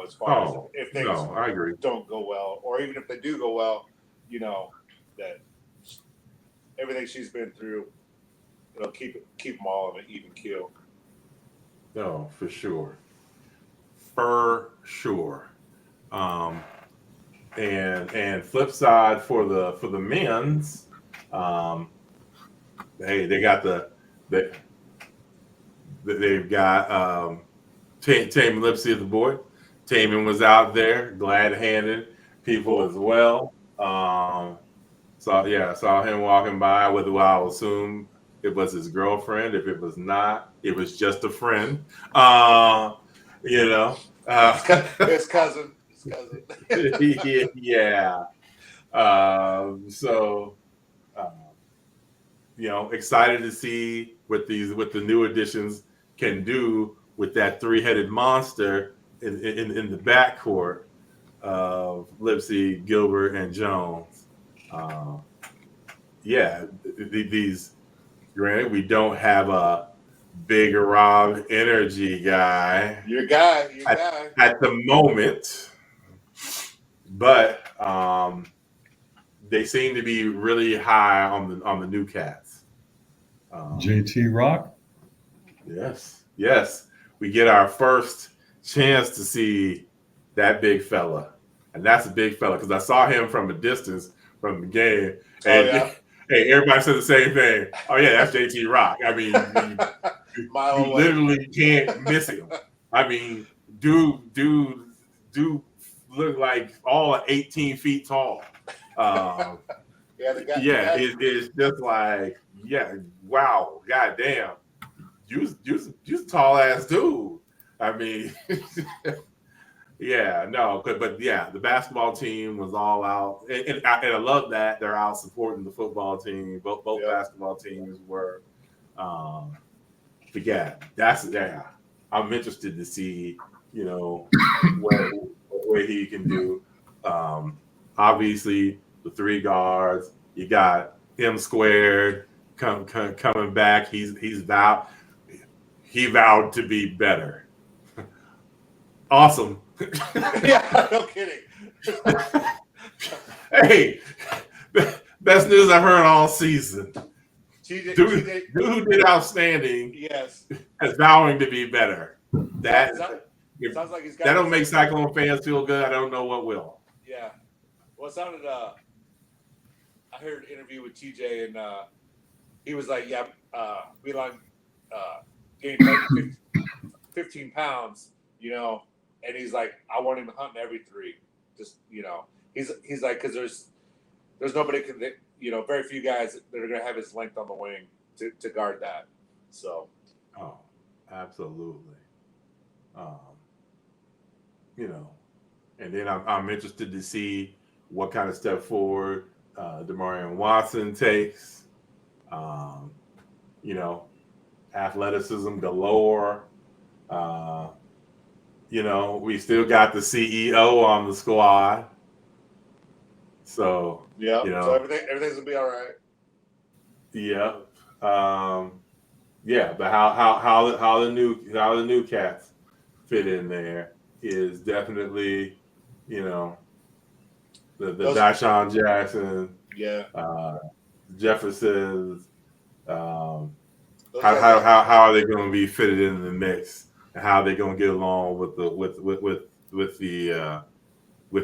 As far as if things I agree. don't go well, or even if they do go well, that everything she's been through, it'll keep them all on an even keel. No, for sure. For sure. And flip side for the men's, they got they've got Taman Lipsey of the boy. Taman was out there, glad-handed people as well. Saw him walking by with who I'll assume it was his girlfriend. If it was not, it was just a friend. His cousin. Yeah. Excited to see what the new additions can do with that 3-headed monster in the backcourt of Lipsy, Gilbert, and Jones. Yeah, these. Granted, we don't have a big Rob energy guy Your guy. at the moment, but they seem to be really high on the new cats. JT Rock. Yes, we get our first chance to see that big fella, and that's a big fella because I saw him from a distance from the game, and hey, everybody said the same thing. Oh yeah, that's JT Rock. I mean, you literally can't miss him. I mean, dude look like all 18 feet tall. It's just like, wow, goddamn, you a tall ass dude. I mean, but the basketball team was all out, and I love that they're out supporting the football team. Both basketball teams were. But I'm interested to see, what he can do. Obviously, the three guards. You got M squared coming back. He vowed to be better. Awesome. Yeah, no kidding. Hey, best news I've heard all season. Dude did outstanding. Yes. As vowing to be better. That sounds like he's got. That don't make Cyclone fans feel good. I don't know what will. Yeah. Well, it sounded. I heard an interview with TJ, and he was like, "Yeah, Milan gained 15 pounds, and he's like, I want him to hunt in every three. Just he's like, because there's nobody can, very few guys that are gonna have his length on the wing to guard that. So. Oh, absolutely. And then I'm interested to see what kind of step forward Demarion Watson takes. Athleticism galore. We still got the CEO on the squad. So so everything's gonna be all right. Yeah. But how the new cats fit in there is definitely, the Dashawn Jackson, Jeffersons. How are they going to be fitted in the mix, and how are they going to get along with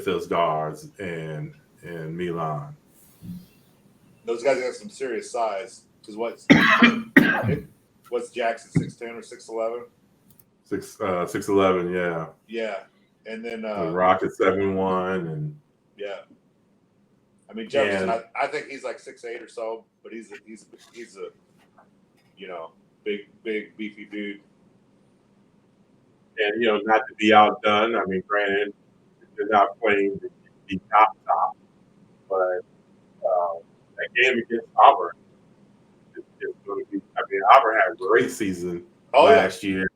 those guards and Milan? Those guys got some serious size. Because what's Jackson, 6'10" or 6'11"? 6'11", yeah. Yeah, and then Rocket 7'1", and I mean Jefferson. I think he's like 6'8" or so, but he's a big beefy dude. And not to be outdone. I mean, granted, they're not playing the top, but that game against Auburn is going to be. I mean, Auburn had a great season last year,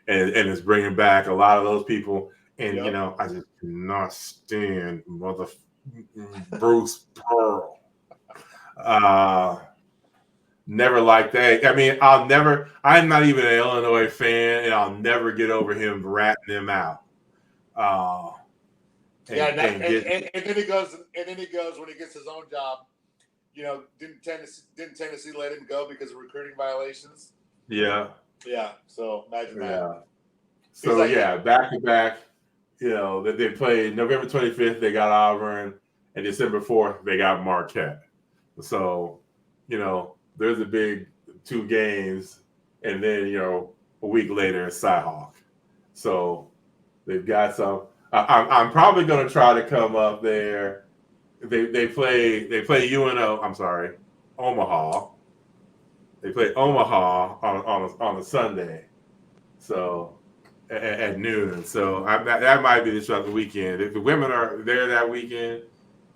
and is bringing back a lot of those people. And I just cannot stand Bruce Pearl. Never liked that. I mean, I'm not even an Illinois fan, and I'll never get over him ratting them out. And then he goes when he gets his own job. Didn't Tennessee let him go because of recruiting violations? Yeah. Yeah. So imagine that. Yeah. So back to back. They played November 25th. They got Auburn, and December 4th they got Marquette. So there's a big 2 games, and then a week later it's Cyhawk. So they've got some. I'm probably going to try to come up there. They play UNO. I'm sorry, Omaha. They play Omaha on a Sunday, so at noon. So that might be the shot of the weekend. If the women are there that weekend,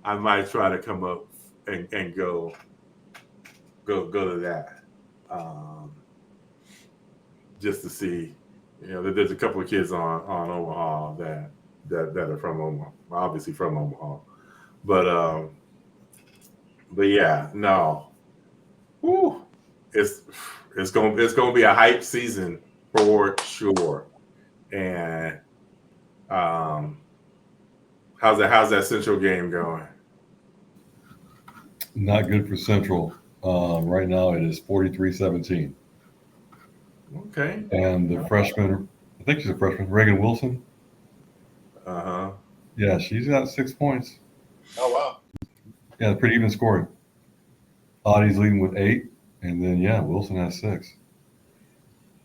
I might try to come up and go to that, just to see there's a couple of kids on Omaha that are from Omaha, obviously from Omaha, but yeah, no, Woo. it's it's gonna be a hype season for sure. And um, how's that Central game going? Not good for Central. Right now it is 43-17. Okay. And the freshman, I think she's a freshman, Reagan Wilson. Uh-huh. Yeah, she's got 6 points. Oh wow. Yeah, pretty even scoring. Audie's leading with 8, and then Wilson has 6.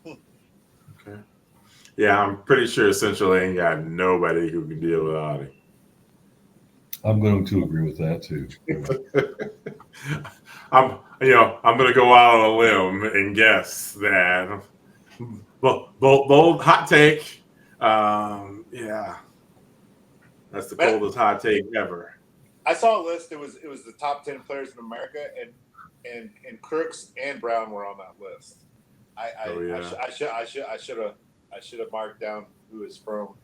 Okay. Yeah, I'm pretty sure Central ain't got nobody who can deal with Audie. I'm going to agree with that too. I'm gonna go out on a limb and guess that bold hot take. Yeah, that's the coldest hot take ever. I saw a list. It was the top 10 players in America, and Crooks and Brown were on that list. I should have marked down who it's from,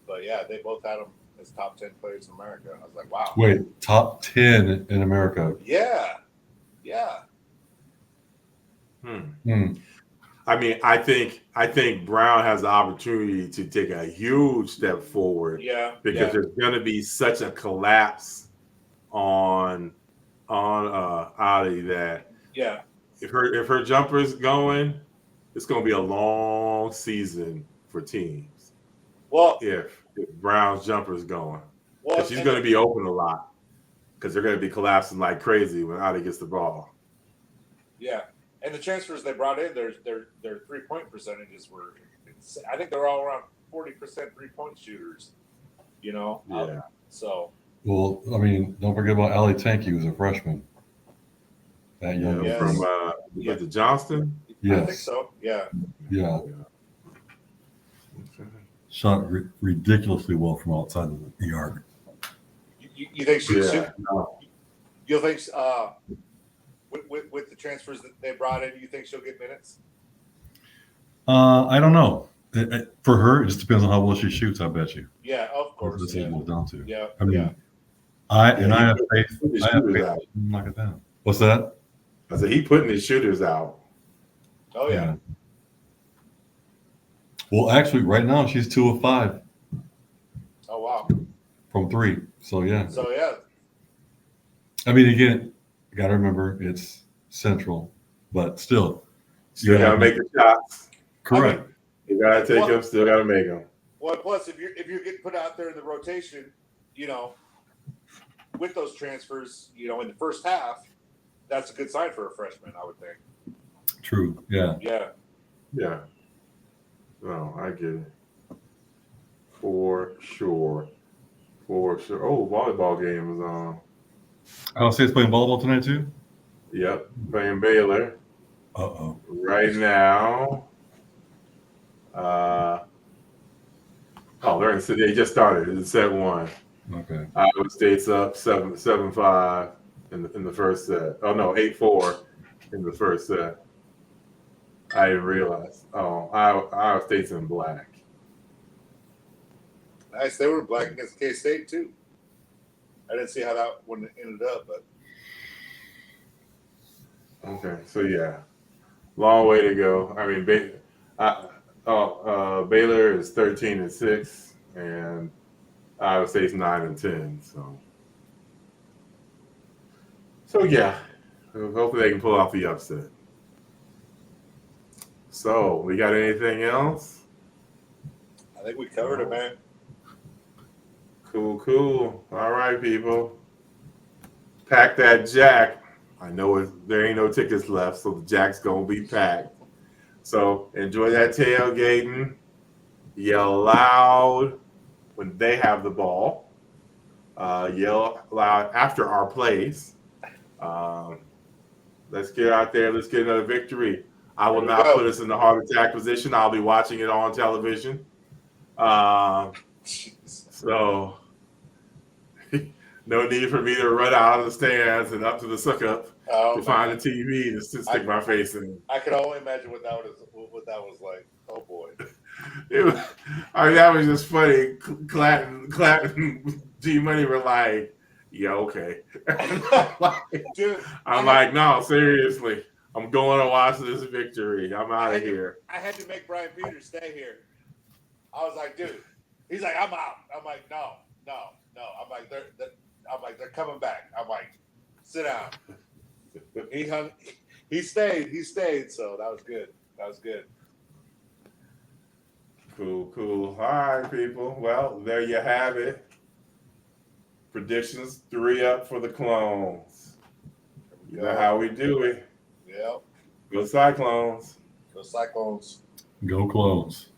but yeah, they both had them as top 10 players in America. I was like, wow. Wait, top 10 in America? Yeah. I mean, I think Brown has the opportunity to take a huge step forward. Yeah. Because there's going to be such a collapse on Audie that if her jumper's going, it's going to be a long season for teams. Well, if Brown's jumper's going, well, she's going to be open a lot because they're going to be collapsing like crazy when Audie gets the ball. Yeah. And the transfers they brought in, their 3-point percentages were, I think they're all around 40% 3-point shooters. Yeah. So. Well, I mean, don't forget about Allie Tanky, who's a freshman. That young from was it Johnston? Yes. I think so. Yeah. Yeah. Shot ridiculously well from outside of the arc. You think she? Yeah. You think with the transfers that they brought in, you think she'll get minutes? I don't know. For her, it just depends on how well she shoots. I bet you. Yeah, of course. That's what it boils down to. Yeah. I mean, I have faith. I have faith. Knock it down. What's that? I said he putting his shooters out. Oh yeah. Well, actually, right now she's 2 of 5. Oh wow. From 3. So yeah. So yeah. I mean, again, you got to remember it's Central, but still, you got to make the shots. Correct. I mean, you got to take them. Still got to make them. Well, plus if you're getting put out there in the rotation, with those transfers, in the first half, that's a good sign for a freshman, I would think. True. Yeah. Yeah. Yeah. No, I get it. For sure. Oh, volleyball game is on. Iowa State's playing volleyball tonight too? Yep. Playing Baylor. Uh-oh. Right now. They just started. It's 7-1. Okay. Iowa State's up 7-5 in the first set. Oh no, 8-4 in the first set. I didn't realize. Oh, Iowa State's in black. Nice. They were black against K-State too. I didn't see how that one ended up, but okay. So yeah, long way to go. I mean, Baylor is 13-6, and Iowa State's 9-10. So yeah, hopefully they can pull off the upset. So we got anything else? I think we covered it, man. Cool. All right, people. Pack that jack. I know there ain't no tickets left, so the jack's going to be packed. So enjoy that tailgating. Yell loud when they have the ball. Yell loud after our plays. Let's get out there. Let's get another victory. I will not put us in the heart attack position. I'll be watching it on television. So no need for me to run out of the stands and up to the suck-up to find the TV to stick my face in. I can only imagine what that was like. Oh boy. I mean, that was just funny. Clatton, G Money were like, yeah, okay. Dude, I'm like, no, seriously. I'm going to watch this victory. I'm out of here. I had to make Brian Peters stay here. I was like, dude. He's like, I'm out. I'm like, no. I'm like, they're coming back. I'm like, sit down. He stayed. So that was good. Cool. All right, people. Well, there you have it. Predictions 3-up for the Clones. You know how we do it. Yep. Go Cyclones. Go Cyclones. Go Clones.